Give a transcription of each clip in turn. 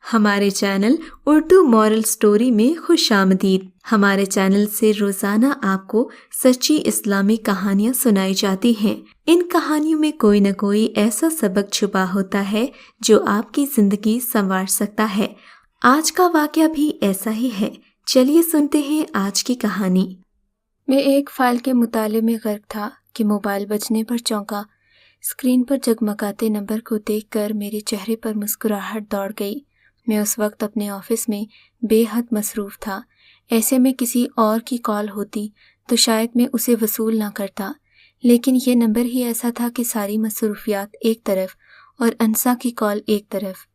ہمارے channel Urdu moral story میں خوش آمدید۔ ہمارے چینل سے روزانہ آپ کو سچی اسلامی کہانیاں سنائی جاتی ہیں۔ ان کہانیوں میں کوئی نہ کوئی ایسا سبق چھپا ہوتا ہے جو آپ کی زندگی سنوار سکتا ہے۔ آج کا واقعہ بھی ایسا ہی ہے۔ چلیے سنتے ہیں آج کی کہانی۔ میں ایک فائل کے مطالعے میں غرق تھا کہ موبائل بجنے پر چونکا۔ اسکرین پر جگمگاتے نمبر کو دیکھ کر میرے چہرے پر مسکراہٹ دوڑ گئی۔ میں اس وقت اپنے آفس میں بے حد مصروف تھا۔ ایسے میں کسی اور کی کال ہوتی تو شاید میں اسے وصول نہ کرتا، لیکن یہ نمبر ہی ایسا تھا کہ ساری مصروفیات ایک طرف اور انسا کی کال ایک طرف۔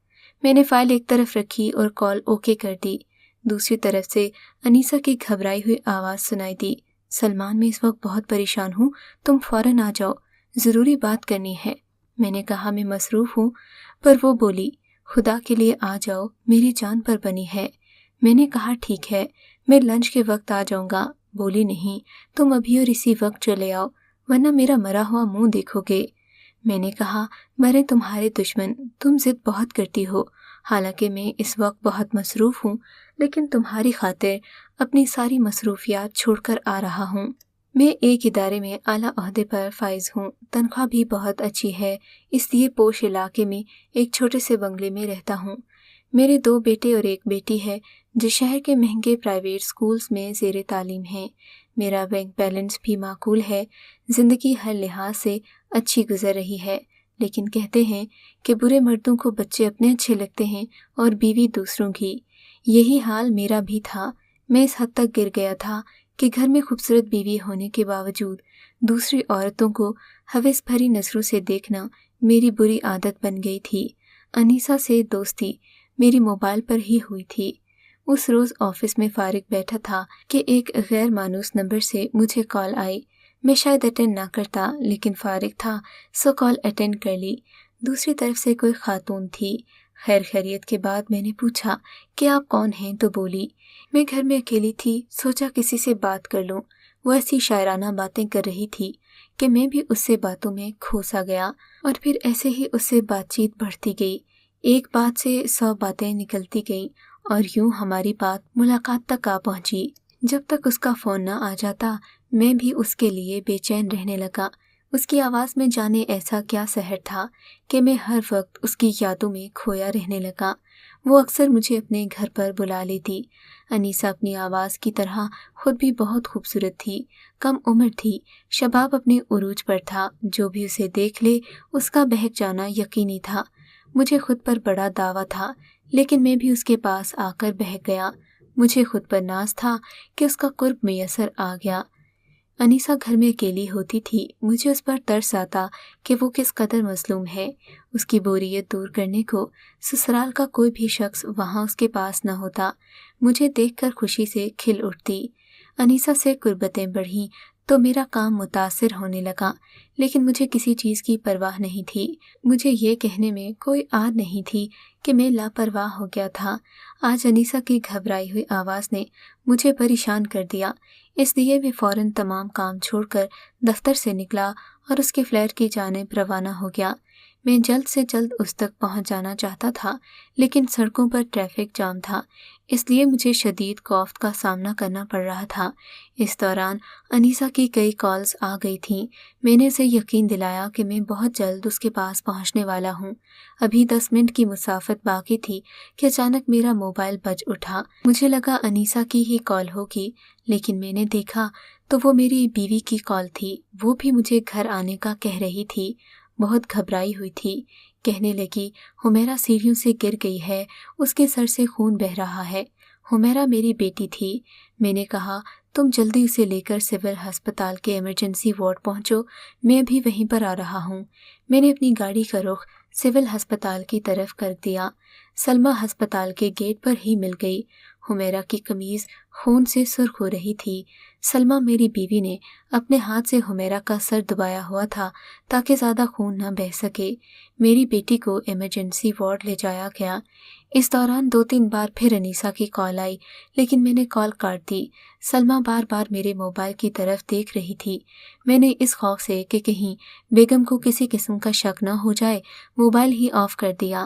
میں نے فائل ایک طرف رکھی اور کال اوکے کر دی۔ دوسری طرف سے انیسا کی گھبرائی ہوئی آواز سنائی دی۔ سلمان، میں اس وقت بہت پریشان ہوں، تم فوراً آ جاؤ، ضروری بات کرنی ہے۔ میں نے کہا میں مصروف ہوں، پر وہ بولی خدا کے لیے آ جاؤ، میری جان پر بنی ہے۔ میں نے کہا ٹھیک ہے، میں لنچ کے وقت آ جاؤں گا۔ بولی نہیں، تم ابھی اور اسی وقت چلے آؤ، ورنہ میرا مرا ہوا منہ دیکھو گے۔ میں نے کہا مرے تمہارے دشمن، تم ضد بہت کرتی ہو، حالانکہ میں اس وقت بہت مصروف ہوں، لیکن تمہاری خاطر اپنی ساری مصروفیات چھوڑ کر آ رہا ہوں۔ میں ایک ادارے میں اعلیٰ عہدے پر فائز ہوں، تنخواہ بھی بہت اچھی ہے، اس لیے پوش علاقے میں ایک چھوٹے سے بنگلے میں رہتا ہوں۔ میرے 2 بیٹے اور ایک بیٹی ہے جو شہر کے مہنگے پرائیویٹ سکولز میں زیر تعلیم ہیں۔ میرا بینک بیلنس بھی معقول ہے، زندگی ہر لحاظ سے اچھی گزر رہی ہے، لیکن کہتے ہیں کہ برے مردوں کو بچے اپنے اچھے لگتے ہیں اور بیوی دوسروں کی۔ یہی حال میرا بھی تھا۔ میں اس حد تک گر گیا تھا کہ گھر میں خوبصورت بیوی ہونے کے باوجود دوسری عورتوں کو ہوس بھری نظروں سے دیکھنا میری بری عادت بن گئی تھی۔ انیسا سے دوستی میری موبائل پر ہی ہوئی تھی۔ اس روز آفس میں فارغ بیٹھا تھا کہ ایک غیر مانوس نمبر سے مجھے کال آئی۔ میں شاید اٹینڈ نہ کرتا، لیکن فارغ تھا سو کال اٹینڈ کر لی۔ دوسری طرف سے کوئی خاتون تھی۔ خیر خیریت کے بعد میں نے پوچھا کہ آپ کون ہیں، تو بولی میں گھر میں اکیلی تھی، سوچا کسی سے بات کر لوں۔ وہ ایسی شاعرانہ باتیں کر رہی تھی کہ میں بھی اس سے باتوں میں کھو سا گیا، اور پھر ایسے ہی اس سے بات چیت بڑھتی گئی۔ ایک بات سے 100 باتیں نکلتی گئیں، اور یوں ہماری بات ملاقات تک آ پہنچی۔ جب تک اس کا فون نہ آ جاتا میں بھی اس کے لیے بے چین رہنے لگا۔ اس کی آواز میں جانے ایسا کیا سحر تھا کہ میں ہر وقت اس کی یادوں میں کھویا رہنے لگا۔ وہ اکثر مجھے اپنے گھر پر بلا لیتی۔ انیسا اپنی آواز کی طرح خود بھی بہت خوبصورت تھی، کم عمر تھی، شباب اپنے عروج پر تھا، جو بھی اسے دیکھ لے اس کا بہک جانا یقینی تھا۔ مجھے خود پر بڑا دعویٰ تھا، لیکن میں بھی اس کے پاس آ کر بہک گیا۔ مجھے خود پر ناز تھا کہ اس کا قرب میسر آ گیا۔ انیسا گھر میں اکیلی ہوتی تھی، مجھے اس پر ترس آتا کہ وہ کس قدر مظلوم ہے۔ اس کی بوریت دور کرنے کو سسرال کا کوئی بھی شخص وہاں اس کے پاس نہ ہوتا۔ مجھے دیکھ کر خوشی سے کھل اٹھتی۔ انیسا سے قربتیں بڑھیں تو میرا کام متاثر ہونے لگا، لیکن مجھے کسی چیز کی پرواہ نہیں تھی۔ مجھے یہ کہنے میں کوئی عاد نہیں تھی کہ میں لاپرواہ ہو گیا تھا۔ آج انیسا کی گھبرائی ہوئی آواز نے مجھے پریشان کر دیا، اس لیے میں فوراً تمام کام چھوڑ کر دفتر سے نکلا اور اس کے فلیٹ کی جانب روانہ ہو گیا۔ میں جلد سے جلد اس تک پہنچ جانا چاہتا تھا، لیکن سڑکوں پر ٹریفک جام تھا، اس لیے مجھے شدید کوفت کا سامنا کرنا پڑ رہا تھا۔ اس دوران انیسا کی کئی کالز آ گئی تھیں۔ میں نے اسے یقین دلایا کہ میں بہت جلد اس کے پاس پہنچنے والا ہوں۔ ابھی 10 منٹ کی مسافت باقی تھی کہ اچانک میرا موبائل بج اٹھا۔ مجھے لگا انیسا کی ہی کال ہوگی، لیکن میں نے دیکھا تو وہ میری بیوی کی کال تھی۔ وہ بھی مجھے گھر آنے کا کہہ رہی تھی، بہت گھبرائی ہوئی تھی۔ کہنے لگی حمیرہ سیڑھیوں سے گر گئی ہے، اس کے سر سے خون بہہ رہا ہے۔ حمیرہ میری بیٹی تھی۔ میں نے کہا تم جلدی اسے لے کر سول ہسپتال کے ایمرجنسی وارڈ پہنچو، میں بھی وہیں پر آ رہا ہوں۔ میں نے اپنی گاڑی کا رخ سول ہسپتال کی طرف کر دیا۔ سلمیٰ ہسپتال کے گیٹ پر ہی مل گئی۔ حمیرہ کی قمیض خون سے سرخ ہو رہی تھی۔ سلمیٰ میری بیوی نے اپنے ہاتھ سے حمیرہ کا سر دبایا ہوا تھا تاکہ زیادہ خون نہ بہہ سکے۔ میری بیٹی کو ایمرجنسی وارڈ لے جایا گیا۔ اس دوران 2-3 بار پھر انیسا کی کال آئی، لیکن میں نے کال کاٹ دی۔ سلمیٰ بار بار میرے موبائل کی طرف دیکھ رہی تھی۔ میں نے اس خوف سے کہ کہیں بیگم کو کسی قسم کا شک نہ ہو جائے موبائل ہی آف کر دیا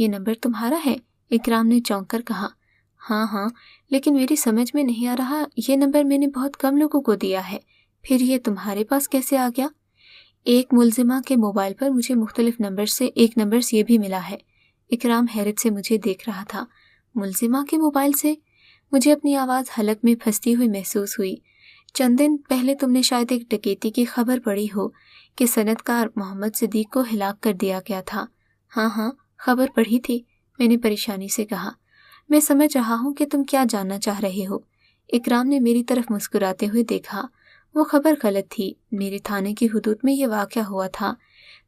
یہ نمبر تمہارا ہے؟ اکرام نے چونک کر کہا۔ ہاں، لیکن میری سمجھ میں نہیں آ رہا، یہ نمبر میں نے بہت کم لوگوں کو دیا ہے، پھر یہ تمہارے پاس کیسے آ گیا؟ ایک ملزمہ کے موبائل پر مجھے مختلف نمبر سے ایک نمبر یہ بھی ملا ہے۔ اکرام حیرت سے مجھے دیکھ رہا تھا۔ ملزمہ کے موبائل سے؟ مجھے اپنی آواز حلق میں پھنستی ہوئی محسوس ہوئی۔ چند دن پہلے تم نے شاید ایک ڈکیتی کی خبر پڑھی ہو کہ صنعت کار محمد صدیق کو ہلاک کر دیا گیا تھا۔ ہاں، خبر پڑھی تھی، میں نے پریشانی سے کہا۔ میں سمجھ رہا ہوں کہ تم کیا جاننا چاہ رہے ہو۔ اکرام نے میری طرف مسکراتے ہوئے دیکھا۔ وہ خبر غلط تھی، میرے تھانے کی حدود میں یہ واقعہ ہوا تھا۔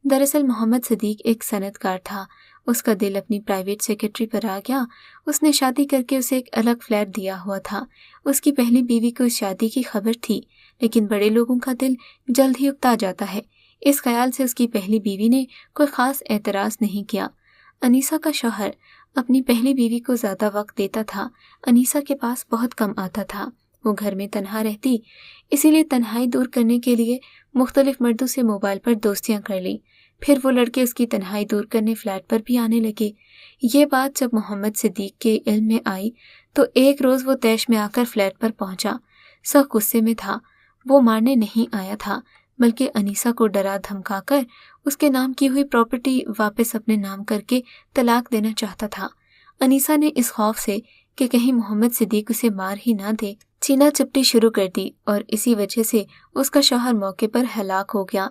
دراصل محمد صدیق ایک صنعت کار تھا، اس کا دل اپنی پرائیویٹ سیکرٹری پر آ گیا۔ اس نے شادی کر کے اسے ایک الگ فلیٹ دیا ہوا تھا۔ اس کی پہلی بیوی کو اس شادی کی خبر تھی، لیکن بڑے لوگوں کا دل جلد ہی اکتا جاتا ہے۔ اس خیال سے اس کی پہلی بیوی نے کوئی خاص اعتراض نہیں کیا۔ انیسہ کا شوہر اپنی پہلی بیوی کو زیادہ وقت دیتا تھا، انیسہ کے پاس بہت کم آتا تھا۔ وہ گھر میں تنہا رہتی، اسی لیے تنہائی دور کرنے کے لیے مختلف مردوں سے موبائل پر دوستیاں کر لیں۔ پھر وہ لڑکے اس کی تنہائی دور کرنے فلیٹ پر بھی آنے لگے۔ یہ بات جب محمد صدیق کے علم میں آئی تو ایک روز وہ طیش میں آ کر فلیٹ پر پہنچا۔ سخت غصے میں تھا۔ وہ مارنے نہیں آیا تھا، بلکہ انیسہ کو ڈرا دھمکا کر اس کے نام کی ہوئی پراپرٹی واپس اپنے نام کر کے طلاق دینا چاہتا تھا۔ انیسہ نے اس خوف سے کہ کہیں محمد صدیق اسے مار ہی نہ دے، چینا چپٹی شروع کر دی، اور اسی وجہ سے اس کا شوہر موقع پر ہلاک ہو گیا۔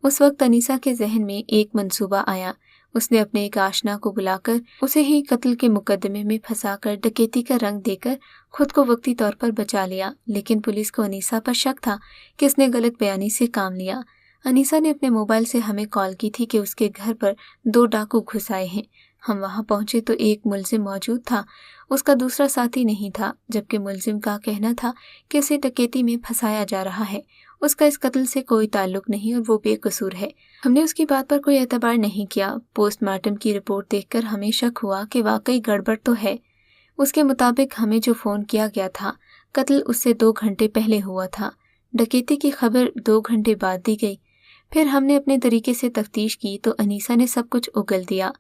اس وقت انیسہ کے ذہن میں ایک منصوبہ آیا۔ اس نے اپنے ایک آشنا کو بلا کر اسے ہی قتل کے مقدمے میں پھنسا کر ڈکیتی کا رنگ دے کر خود کو وقتی طور پر بچا لیا، لیکن پولیس کو انیسہ پر شک تھا کہ اس نے غلط بیانی سے کام لیا۔ انیسہ نے اپنے موبائل سے ہمیں کال کی تھی کہ اس کے گھر پر 2 ڈاکو گھس آئے ہیں۔ ہم وہاں پہنچے تو ایک ملزم موجود تھا، اس کا دوسرا ساتھی نہیں تھا، جبکہ ملزم کا کہنا تھا کہ اسے ڈکیتی میں پھنسایا جا رہا ہے، اس کا اس قتل سے کوئی تعلق نہیں اور وہ بے قصور ہے۔ ہم نے اس کی بات پر کوئی اعتبار نہیں کیا۔ پوسٹ مارٹم کی رپورٹ دیکھ کر ہمیں شک ہوا کہ واقعی گڑبڑ تو ہے۔ اس کے مطابق ہمیں جو فون کیا گیا تھا، قتل اس سے 2 گھنٹے پہلے ہوا تھا، ڈکیتی کی خبر 2 گھنٹے بعد دی گئی۔ پھر ہم نے اپنے طریقے سے تفتیش کی تو انیسہ نے سب کچھ اگل دیا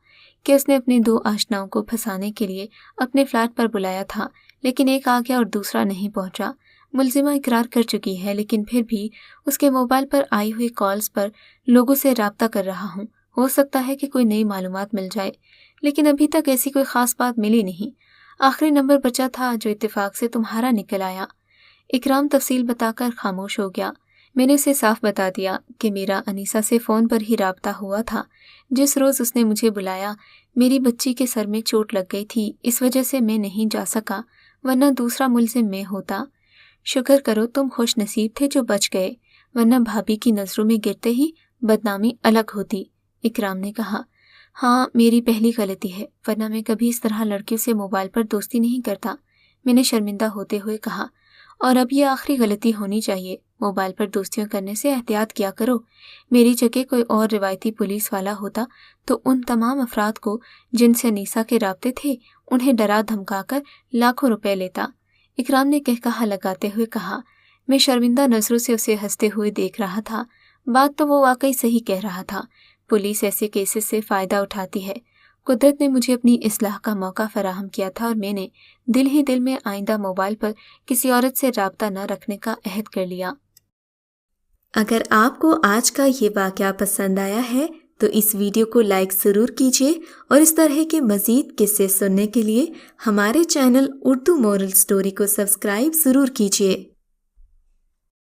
کہ اس نے اپنے 2 آشناؤں کو پھنسانے کے لیے اپنے فلیٹ پر بلایا تھا، لیکن ایک آ گیا اور دوسرا نہیں پہنچا۔ ملزمہ اقرار کر چکی ہے، لیکن پھر بھی اس کے موبائل پر آئی ہوئی کالز پر لوگوں سے رابطہ کر رہا ہوں۔ ہو سکتا ہے کہ کوئی نئی معلومات مل جائے، لیکن ابھی تک ایسی کوئی خاص بات ملی نہیں۔ آخری نمبر بچا تھا جو اتفاق سے تمہارا نکل آیا۔ اکرام تفصیل بتا کر خاموش ہو گیا۔ میں نے اسے صاف بتا دیا کہ میرا انیسہ سے فون پر ہی رابطہ ہوا تھا۔ جس روز اس نے مجھے بلایا، میری بچی کے سر میں چوٹ لگ گئی تھی، اس وجہ سے میں نہیں جا سکا، ورنہ دوسرا ملزم میں ہوتا۔ شکر کرو تم خوش نصیب تھے جو بچ گئے، ورنہ بھابھی کی نظروں میں گرتے ہی بدنامی الگ ہوتی، اکرام نے کہا۔ ہاں، میری پہلی غلطی ہے، ورنہ میں کبھی اس طرح لڑکیوں سے موبائل پر دوستی نہیں کرتا، میں نے شرمندہ ہوتے ہوئے کہا۔ اور اب یہ آخری غلطی ہونی چاہیے، موبائل پر دوستیاں کرنے سے احتیاط کیا کرو۔ میری جگہ کوئی اور روایتی پولیس والا ہوتا تو ان تمام افراد کو جن سے انیسہ کے رابطے تھے، انہیں ڈرا دھمکا کر لاکھوں روپے لیتا، اکرام نے کہا لگاتے ہوئے کہا۔ میں شرمندہ نظروں سے اسے ہنستے ہوئے دیکھ رہا تھا۔ بات تو وہ واقعی صحیح کہہ رہا تھا، پولیس ایسے کیسز سے فائدہ اٹھاتی ہے۔ قدرت نے مجھے اپنی اصلاح کا موقع فراہم کیا تھا اور میں نے دل ہی دل میں آئندہ موبائل پر کسی عورت سے رابطہ نہ رکھنے کا عہد کر لیا۔ اگر آپ کو آج کا یہ واقعہ پسند آیا ہے تو اس ویڈیو کو لائک ضرور کیجیے، اور اس طرح کے مزید قصے سننے کے لیے ہمارے چینل اردو مورل سٹوری کو سبسکرائب ضرور کیجیے۔